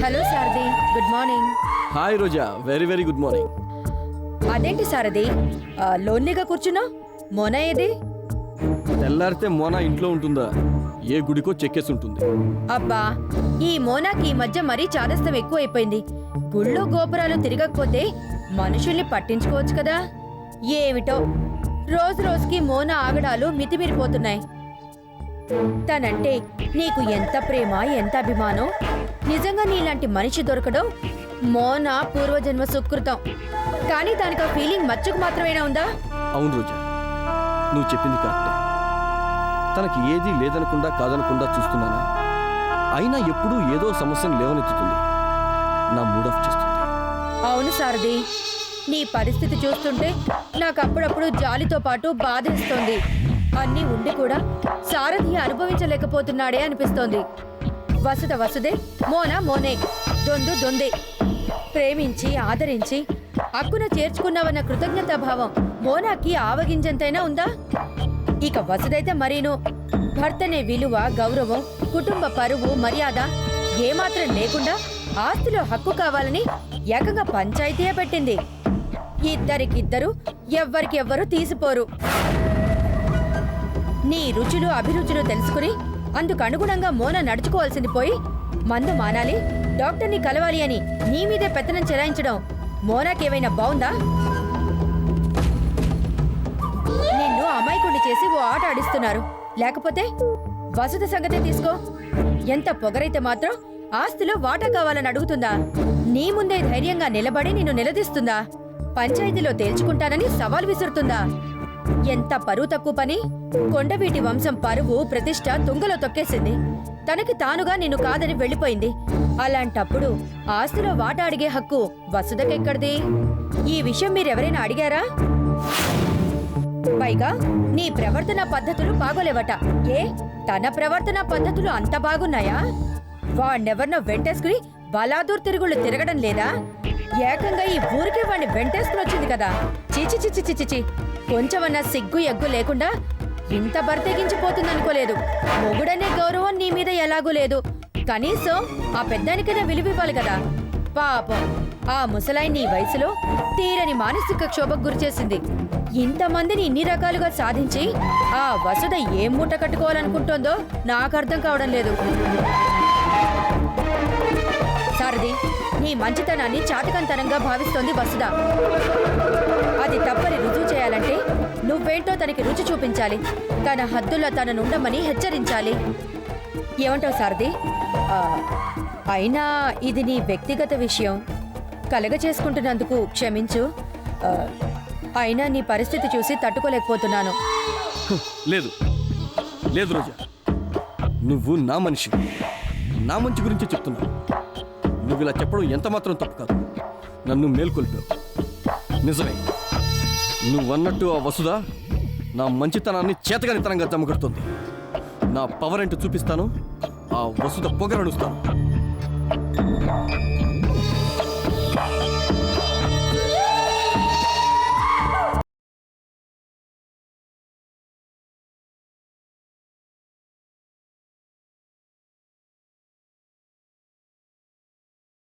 Hello సారథి, good morning. Hi రోజా, very very good morning. అదేంటి సారథి, లోన్లీగా కూర్చున్నా? మోనా ఏది? తెల్లారితే మోనా ఇంట్లో ఉంటుందా? ఏ గుడికో చెక్కేసి ఉంటుంది. అబ్బా, ఈ మోనాకి ఈ మధ్య మరీ చాదస్తం ఎక్కువైపోయింది. గుళ్ళు గోపురాలు తిరగకపోతే మనుషుల్ని పట్టించుకోవచ్చు కదా. ఏమిటో రోజు రోజుకి మోనా ఆగడాలు మితిమీరిపోతున్నాయి. తనంటే నీకు ఎంత ప్రేమ, ఎంత అభిమానం. నిజంగా నీలాంటి మనిషి దొరకడం మోనా పూర్వజన్మ సుకృతం. కానీ దానికి ఆ ఫీలింగ్ మచ్చుకు మాత్రమేనా ఉందా? అవును రోజా, నువ్వు చెప్పింది కరెక్టే. తనకి ఏదీ లేదనకుండా కాదనకుండా చూస్తున్నానా, అయినా ఎప్పుడూ ఏదో సమస్యను లేవనెత్తుతుంది, నా మూడ్ ఆఫ్ చేస్తుంది. అవును సారథి, నీ పరిస్థితి చూస్తుంటే నాకు అప్పుడప్పుడు జాలితో పాటు బాధేస్తోంది. అన్నీ ఉండి కూడా సారథి అనుభవించలేకపోతున్నాడే అనిపిస్తోంది. వసుద వసుదే, మోనా మోనే, దొందు దొందే. ప్రేమించి ఆదరించి అక్కున చేర్చుకున్నావన్న కృతజ్ఞతాభావం మోనాకి ఆవగింజంతైనా ఉందా? ఇక వసుదైతే మరీను భర్తనే విలువ, గౌరవం, కుటుంబ పరువు, మర్యాద ఏమాత్రం లేకుండా ఆస్తిలో హక్కు కావాలని ఏకంగా పంచాయతీయే పెట్టింది. ఇద్దరికిద్దరు ఎవ్వరికి ఎవ్వరు తీసిపోరు. నీ రుచులు అభిరుచులు తెలుసుకుని అందుకు అనుగుణంగా మోన నడుచుకోవాల్సింది పోయి మందు మానాలి, డాక్టర్ని కలవాలి అని నీ మీదే పెత్తనం చెలాయించడం మోనాకేమైనా బావుందా? నిన్ను అమాయకుడిని చేసి ఓ ఆట ఆడిస్తున్నారు. లేకపోతే వసుద సంగతే తీసుకో. ఎంత పొగరైతే మాత్రం ఆస్తిలో వాటా కావాలని అడుగుతుందా? నీ ముందే ధైర్యంగా నిలబడి నిన్ను నిలదీస్తుందా? పంచాయతీలో తేల్చుకుంటానని సవాల్ విసురుతుందా? ఎంత పరువు తక్కువ పని. కొండవీటి వంశం పరువు, ప్రతిష్ట తుంగలో తొక్కేసింది. తనకి తానుగా నిన్ను కాదని వెళ్ళిపోయింది. అలాంటప్పుడు ఆస్తిలో వాటా అడిగే హక్కు వసుదకెక్కడిది? ఈ విషయం మీరెవరైనా అడిగారా? పైగా నీ ప్రవర్తన పద్ధతులు బాగోలేవట. ఏ తన ప్రవర్తన పద్ధతులు అంత బాగున్నాయా? వాణ్ణెవర్నో వెంటేసుకుని బలాదూర్ తిరుగుళ్ళు తిరగడం లేదా? ఏకంగా ఈ ఊరికే వాణ్ణి వెంటేసుకుని వచ్చింది కదా. చిచి చిచి చిచిచి, కొంచెమన్నా సిగ్గు ఎగ్గు లేకుండా ఇంత బర్తెగించిపోతుందనుకోలేదు. మొగుడనే గౌరవం నీ మీద ఎలాగూ లేదు. కనీసం ఆ పెద్దానికైనా విలువివ్వాలి కదా. పాపం ఆ ముసలాయి నీ వయసులో తీరని మానసిక క్షోభకు గురిచేసింది. ఇంతమందిని ఇన్ని రకాలుగా సాధించి ఆ వసుద ఏం మూట కట్టుకోవాలనుకుంటోందో నాకు అర్థం కావడం లేదు. సారథి, నీ మంచితనాన్ని చాతకంతనంగా భావిస్తోంది వసుద. అది తప్పని రుజువు చేయాలంటే నువ్వేంటో తనకి రుచి చూపించాలి. తన హద్దుల్లో తననుండమని హెచ్చరించాలి. ఏమంటావు సారథి? అయినా ఇది నీ వ్యక్తిగత విషయం. కలగ చేసుకుంటున్నందుకు క్షమించు. అయినా నీ పరిస్థితి చూసి తట్టుకోలేకపోతున్నాను. లేదు లేదు రోజా, నువ్వు నా మనిషి, నా మంచి గురించి చెప్తున్నావు. నువ్వు ఇలా చెప్పడం ఎంత మాత్రం తప్పు కాదు. నన్ను మేల్కొల్పావు. నిజమే, నువ్వన్నట్టు ఆ వసుద నా మంచితనాన్ని చేతగానితనంగా జమగడుతుంది. నా పవర్ ఏంటో చూపిస్తాను. ఆ వసుద పొగరనుస్తాను.